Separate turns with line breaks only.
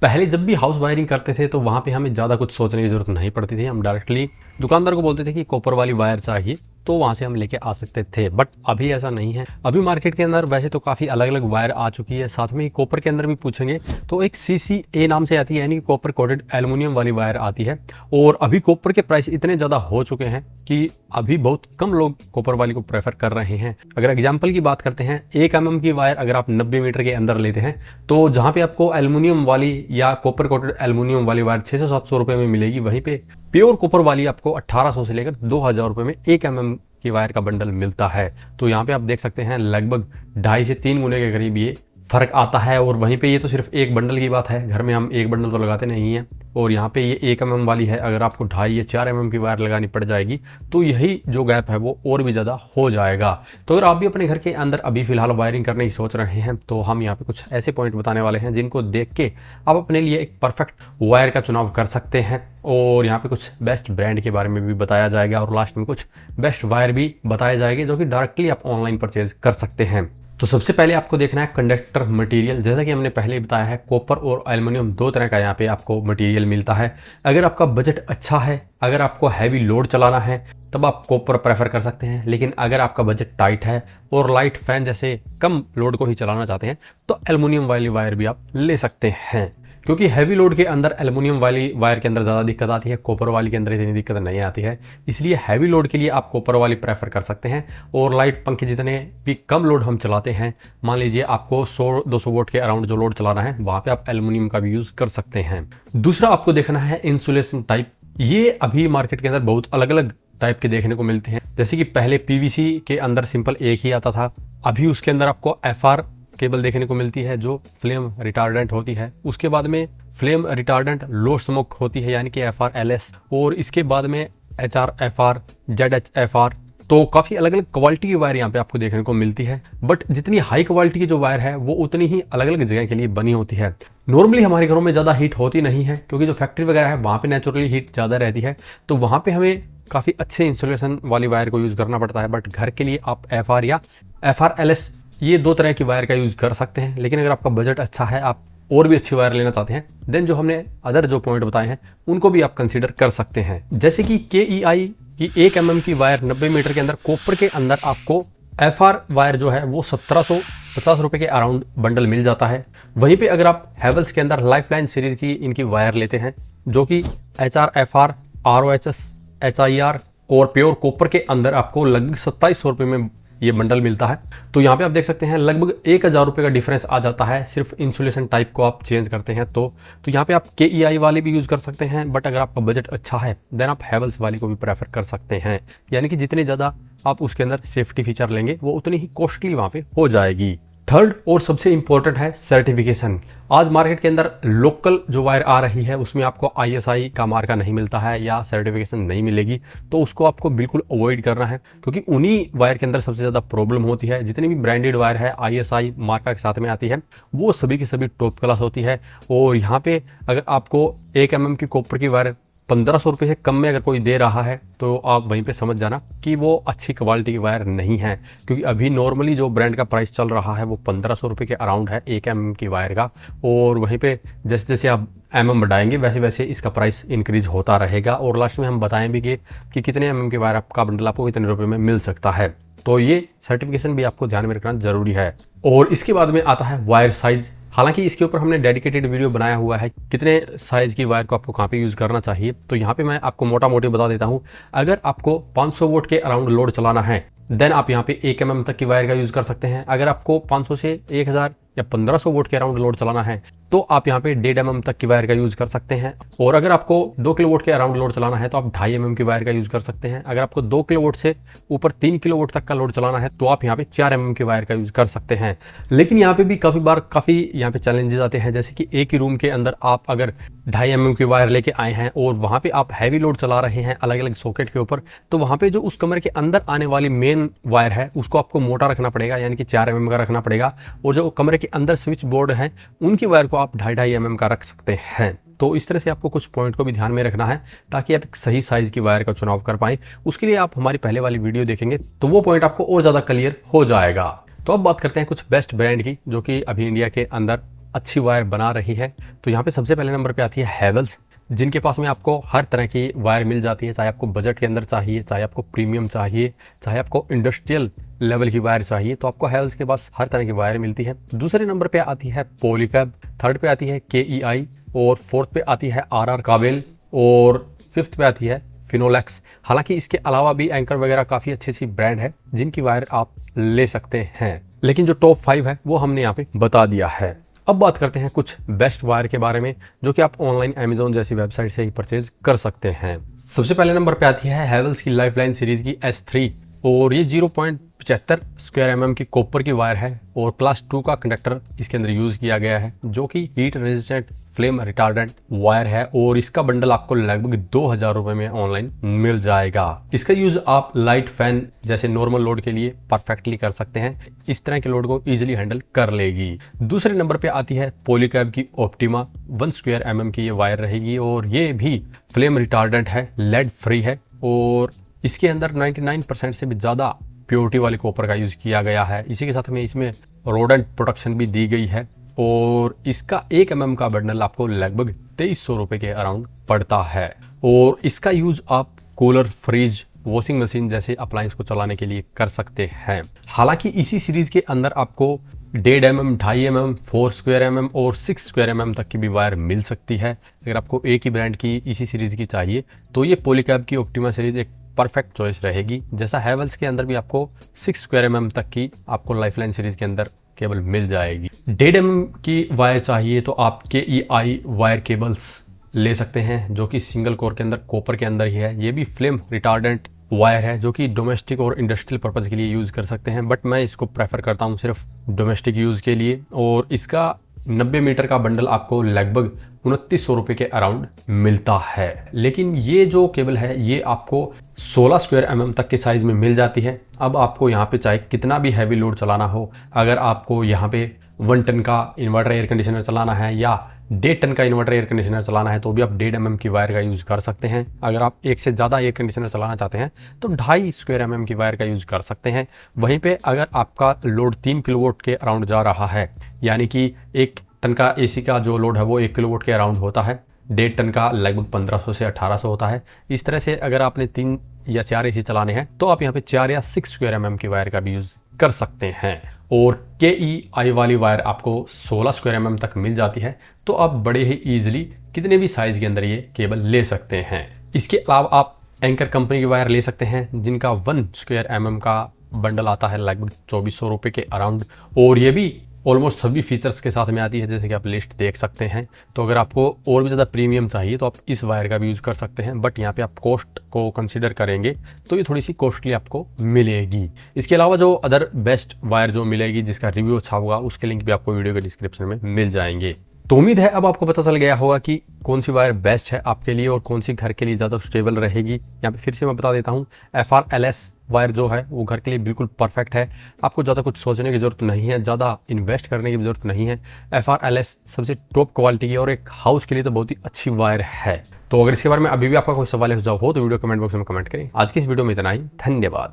पहले जब भी हाउस वायरिंग करते थे तो वहाँ पे हमें ज़्यादा कुछ सोचने की ज़रूरत नहीं पड़ती थी। हम डायरेक्टली दुकानदार को बोलते थे कि कॉपर वाली वायर चाहिए, तो वहाँ से हम लेके आ सकते थे। बट अभी ऐसा नहीं है। अभी मार्केट के अंदर वैसे तो काफ़ी अलग अलग वायर आ चुकी है। साथ में ही कॉपर के अंदर भी पूछेंगे तो एक CCA नाम से आती है, यानी कि कॉपर कोटेड एल्युमिनियम वाली वायर आती है। और अभी कॉपर के प्राइस इतने ज़्यादा हो चुके हैं कि अभी बहुत कम लोग कॉपर वाली को प्रेफर कर रहे हैं। अगर एग्जाम्पल की बात करते हैं, 1 mm की वायर अगर आप 90 मीटर के अंदर लेते हैं तो जहाँ पे आपको एल्युमिनियम वाली या कॉपर कोटेड एल्युमिनियम वाली वायर 600-700 रुपये में मिलेगी, वहीं पे प्योर कॉपर वाली आपको 1800 से लेकर 2000 रुपये में 1 mm की वायर का बंडल मिलता है। तो यहाँ पे आप देख सकते हैं लगभग 2.5 से 3 गुने के करीब ये फर्क आता है। और वहीं पे ये तो सिर्फ एक बंडल की बात है, घर में हम एक बंडल तो लगाते नहीं हैं। और यहाँ पे ये 1 mm वाली है, अगर आपको 2.5 या 4 mm की वायर लगानी पड़ जाएगी तो यही जो गैप है वो और भी ज़्यादा हो जाएगा। तो अगर आप भी अपने घर के अंदर अभी फिलहाल वायरिंग करने की सोच रहे हैं तो हम यहाँ पे कुछ ऐसे पॉइंट बताने वाले हैं जिनको देख के आप अपने लिए एक परफेक्ट वायर का चुनाव कर सकते हैं। और यहाँ पे कुछ बेस्ट ब्रांड के बारे में भी बताया जाएगा और लास्ट में कुछ बेस्ट वायर भी बताए जाएंगे जो कि डायरेक्टली आप ऑनलाइन परचेज कर सकते हैं। तो सबसे पहले आपको देखना है कंडक्टर मटेरियल। जैसा कि हमने पहले बताया है, कॉपर और एल्युमिनियम दो तरह का यहाँ पे आपको मटेरियल मिलता है। अगर आपका बजट अच्छा है, अगर आपको हैवी लोड चलाना है तब आप कॉपर प्रेफर कर सकते हैं। लेकिन अगर आपका बजट टाइट है और लाइट फैन जैसे कम लोड को ही चलाना चाहते हैं तो एल्युमिनियम वाली वायर भी आप ले सकते हैं। क्योंकि हैवी लोड के अंदर एल्युमिनियम वाली वायर के अंदर ज़्यादा दिक्कत आती है, कॉपर वाली के अंदर इतनी दिक्कत नहीं आती है। इसलिए हैवी लोड के लिए आप कॉपर वाली प्रेफर कर सकते हैं। और लाइट पंखे जितने भी कम लोड हम चलाते हैं, मान लीजिए आपको 100-200 वोल्ट के अराउंड जो लोड चलाना है, वहाँ पे आप एल्युमिनियम का भी यूज़ कर सकते हैं। दूसरा आपको देखना है इंसुलेशन टाइप। ये अभी मार्केट के अंदर बहुत अलग अलग टाइप के देखने को मिलते हैं। जैसे कि पहले PVC के अंदर सिंपल एक ही आता था, अभी उसके अंदर आपको FR केबल देखने को मिलती है जो फ्लेम रिटार्डेंट होती है। उसके बाद में फ्लेम रिटार्डेंट लो स्मोक होती है, यानी कि FRLS। और इसके बाद में HRFR, ZHFR। तो काफ़ी अलग अलग क्वालिटी की वायर यहाँ पे आपको देखने को मिलती है। बट जितनी हाई क्वालिटी की जो वायर है वो उतनी ही अलग अलग जगह के लिए बनी होती है। नॉर्मली हमारे घरों में ज़्यादा हीट होती नहीं है, क्योंकि जो फैक्ट्री वगैरह है वहाँ पे नेचुरली हीट ज़्यादा रहती है, तो वहाँ पे हमें काफ़ी अच्छे इंसुलेशन वाली वायर को यूज़ करना पड़ता है। बट घर के लिए आप FR या FRLS ये दो तरह की वायर का यूज़ कर सकते हैं। लेकिन अगर आपका बजट अच्छा है, आप और भी अच्छी वायर लेना चाहते हैं, देन जो हमने अदर जो पॉइंट बताए हैं उनको भी आप कंसीडर कर सकते हैं। जैसे कि KEI की 1 mm की वायर 90 मीटर के अंदर कॉपर के अंदर आपको FR वायर जो है वो 1750 रुपये के अराउंड बंडल मिल जाता है। वहीं पे अगर आप हैवेल्स के अंदर लाइफलाइन सीरीज की इनकी वायर लेते हैं जो कि HRFR, ROHS, HIR और प्योर कॉपर के अंदर आपको लगभग 2700 रुपये में ये बंडल मिलता है। तो यहाँ पे आप देख सकते हैं लगभग 1000 रुपये का डिफरेंस आ जाता है, सिर्फ इंसुलेशन टाइप को आप चेंज करते हैं। तो यहाँ पे आप KEI वाली भी यूज़ कर सकते हैं। बट अगर आपका बजट अच्छा है देन आप हैवेल्स वाली को भी प्रेफर कर सकते हैं। यानी कि जितने ज़्यादा आप उसके अंदर सेफ्टी फीचर लेंगे वो उतनी ही कॉस्टली वहाँ पे हो जाएगी। थर्ड और सबसे इंपॉर्टेंट है सर्टिफिकेशन। आज मार्केट के अंदर लोकल जो वायर आ रही है उसमें आपको ISI का मार्का नहीं मिलता है या सर्टिफिकेशन नहीं मिलेगी, तो उसको आपको बिल्कुल अवॉइड करना है। क्योंकि उन्हीं वायर के अंदर सबसे ज़्यादा प्रॉब्लम होती है। जितनी भी ब्रांडेड वायर है ISI मार्का के साथ में आती है वो सभी की सभी टॉप क्लास होती है। और यहाँ पे अगर आपको 1 mm की कॉपर की वायर 1500 रुपये से कम में अगर कोई दे रहा है तो आप वहीं पे समझ जाना कि वो अच्छी क्वालिटी की वायर नहीं है। क्योंकि अभी नॉर्मली जो ब्रांड का प्राइस चल रहा है वो 1500 रुपये के अराउंड है 1 mm की वायर का। और वहीं पे जैसे जैसे आप बढ़ाएंगे वैसे वैसे इसका प्राइस इंक्रीज होता रहेगा। और लास्ट में हम बताएं भी कि कितने MM की वायर आपका बंडल आपको कितने रुपये में मिल सकता है। तो ये सर्टिफिकेशन भी आपको ध्यान में रखना जरूरी है। और इसके बाद में आता है वायर साइज। हालांकि इसके ऊपर हमने डेडिकेटेड वीडियो बनाया हुआ है कितने साइज की वायर को आपको कहाँ पे यूज़ करना चाहिए। तो यहाँ पे मैं आपको मोटा मोटी बता देता हूँ। अगर आपको 500 वोल्ट के अराउंड लोड चलाना है देन आप यहाँ पे 1 mm तक की वायर का यूज़ कर सकते हैं। अगर आपको 500 से 1000 या 1500 वोल्ट के अराउंड लोड चलाना है तो आप यहाँ पे 1.5 mm तक की वायर का यूज़ कर सकते हैं। और अगर आपको 2 किलोवाट के अराउंड लोड चलाना है तो आप 2.5 mm की वायर का यूज़ कर सकते हैं। अगर आपको 2 किलोवाट से ऊपर 3 किलोवाट तक का लोड चलाना है तो आप यहाँ पे 4 mm की वायर का यूज़ कर सकते हैं। लेकिन यहाँ पे भी काफ़ी यहाँ पे चैलेंजेस आते हैं। जैसे कि एक ही रूम के अंदर आप अगर 2.5 mm की वायर लेके आए हैं और वहाँ पे आप हैवी लोड चला रहे हैं अलग अलग सॉकेट के ऊपर, तो वहाँ पे जो उस कमरे के अंदर आने वाली मेन वायर है उसको आपको मोटा रखना पड़ेगा, यानी कि 4 mm का रखना पड़ेगा। और जो कमरे के अंदर स्विच बोर्ड है उनकी वायर को आप 2.5 mm का रख सकते हैं। तो इस तरह से आपको कुछ पॉइंट को भी ध्यान में रखना है ताकि आप एक सही साइज की वायर का चुनाव कर पाएं। उसके लिए आप हमारी पहले वाली वीडियो देखेंगे तो वो पॉइंट आपको और ज़्यादा क्लियर हो जाएगा। तो अब बात करते हैं कुछ बेस्ट ब्रांड की जो कि अभी इंडिया के अंदर अच्छी वायर बना रही है। तो यहाँ पे सबसे पहले नंबर पे आती है हैवेल्स, जिनके पास में आपको हर तरह की वायर मिल जाती है, चाहे आपको बजट के अंदर चाहिए, चाहे आपको प्रीमियम चाहिए, चाहे आपको इंडस्ट्रियल लेवल की वायर चाहिए, तो आपको हैवेल्स के पास हर तरह की वायर मिलती है। दूसरे नंबर पे आती है पॉलीकैब, थर्ड पे आती है KEI, और फोर्थ पे आती है RR काबेल, और फिफ्थ पे आती है फिनोलेक्स। हालांकि इसके अलावा भी एंकर वगैरह काफ़ी अच्छी सी ब्रांड है जिनकी वायर आप ले सकते हैं, लेकिन जो टॉप 5 है वो हमने यहाँ पे बता दिया है। अब बात करते हैं कुछ बेस्ट वायर के बारे में जो कि आप ऑनलाइन अमेजोन जैसी वेबसाइट से ही परचेज कर सकते हैं। सबसे पहले नंबर पे आती है हैवेल्स की लाइफलाइन सीरीज की S3, और ये 0.75 स्क्वायर mm की कॉपर की वायर है, और क्लास 2 का कंडक्टर इसके अंदर यूज किया गया है, जो कि heat resistant flame retardant wire है, और इसका बंडल आपको लगभग 2000 रुपए में ऑनलाइन मिल जाएगा। इसका यूज आप लाइट फैन जैसे नॉर्मल लोड के लिए परफेक्टली कर सकते हैं, इस तरह के लोड को इजीली हैंडल कर लेगी। दूसरे नंबर पे आती है पॉलीकैब की ऑप्टिमा, 1 स्क्वायर mm की ये वायर रहेगी, और ये भी फ्लेम रिटार्डेंट है, लेड फ्री है, और इसके अंदर 99% से भी ज़्यादा प्योरिटी वाले कॉपर का यूज़ किया गया है। इसी के साथ में इसमें रोडेंट प्रोटेक्शन भी दी गई है, और इसका 1 mm का बंडल आपको लगभग 2300 रुपये के अराउंड पड़ता है, और इसका यूज़ आप कूलर, फ्रिज, वॉशिंग मशीन जैसे अप्लायंस को चलाने के लिए कर सकते हैं। हालांकि इसी सीरीज़ के अंदर आपको 1.5 mm, 2.5 mm, 4 स्क्वायर mm और 6 स्क्वायर mm तक की भी वायर मिल सकती है। अगर आपको एक ही ब्रांड की इसी सीरीज़ की चाहिए तो ये पॉलीकैब की ऑप्टिमा सीरीज़ एक परफेक्ट चॉइस रहेगी। जैसा हैवेल्स के अंदर भी आपको 6 स्क्वायर mm तक की आपको लाइफलाइन सीरीज के अंदर केबल मिल जाएगी। 1.5 mm की वायर चाहिए तो आप KEI वायर केबल्स ले सकते हैं, जो कि सिंगल कोर के अंदर कॉपर के अंदर ही है। ये भी फ्लेम रिटार्डेंट वायर है, जो कि डोमेस्टिक और इंडस्ट्रियल पर्पज़ के लिए यूज़ कर सकते हैं, बट मैं इसको प्रेफर करता हूँ सिर्फ डोमेस्टिक यूज़ के लिए। और इसका 90 मीटर का बंडल आपको लगभग 2900 रुपये के अराउंड मिलता है। लेकिन ये जो केबल है ये आपको 16 स्क्वायर mm तक के साइज़ में मिल जाती है। अब आपको यहाँ पे चाहे कितना भी हैवी लोड चलाना हो, अगर आपको यहाँ पे 1 टन का इन्वर्टर एयर कंडीशनर चलाना है या 1.5 टन का इन्वर्टर एयर कंडीशनर चलाना है, तो भी आप 1.5 mm की वायर का यूज़ कर सकते हैं। अगर आप एक से ज़्यादा एयर कंडीशनर चलाना चाहते हैं तो 2.5 स्क्वायर mm की वायर का यूज़ कर सकते हैं। वहीं पे अगर आपका लोड 3 किलोवाट के अराउंड जा रहा है, यानी कि 1 टन का AC का जो लोड है वो 1 किलोवाट के अराउंड होता है, 1.5 टन का लगभग 1500 से 1800 होता है। इस तरह से अगर आपने 3 या 4 AC चलाने हैं तो आप यहाँ पे 4 या 6 स्क्वायर mm की वायर का भी यूज़ कर सकते हैं। और KEI वाली वायर आपको 16 स्क्वायर mm तक मिल जाती है, तो आप बड़े ही ईजिली कितने भी साइज़ के अंदर ये केबल ले सकते हैं। इसके अलावा आप एंकर कंपनी की वायर ले सकते हैं, जिनका 1 स्क्वायर mm का बंडल आता है लगभग 2400 रुपये के अराउंड, और ये भी ऑलमोस्ट सभी फीचर्स के साथ में आती है, जैसे कि आप लिस्ट देख सकते हैं। तो अगर आपको और भी ज़्यादा प्रीमियम चाहिए तो आप इस वायर का भी यूज़ कर सकते हैं, बट यहाँ पे आप कॉस्ट को कंसीडर करेंगे तो ये थोड़ी सी कॉस्टली आपको मिलेगी। इसके अलावा जो अदर बेस्ट वायर जो मिलेगी जिसका रिव्यू अच्छा होगा, उसके लिंक भी आपको वीडियो के डिस्क्रिप्शन में मिल जाएंगे। तो उम्मीद है अब आपको पता चल गया होगा कि कौन सी वायर बेस्ट है आपके लिए और कौन सी घर के लिए ज़्यादा स्टेबल रहेगी। यहाँ पे फिर से मैं बता देता हूँ, FRLS वायर जो है वो घर के लिए बिल्कुल परफेक्ट है। आपको ज़्यादा कुछ सोचने की ज़रूरत नहीं है, ज़्यादा इन्वेस्ट करने की ज़रूरत नहीं है। FRLS सबसे टॉप क्वालिटी की और एक हाउस के लिए तो बहुत ही अच्छी वायर है। तो अगर इसके बारे में अभी भी आपका कोई सवाल है सुझाव हो तो वीडियो कमेंट बॉक्स में कमेंट करें। आज की इस वीडियो में इतना ही, धन्यवाद।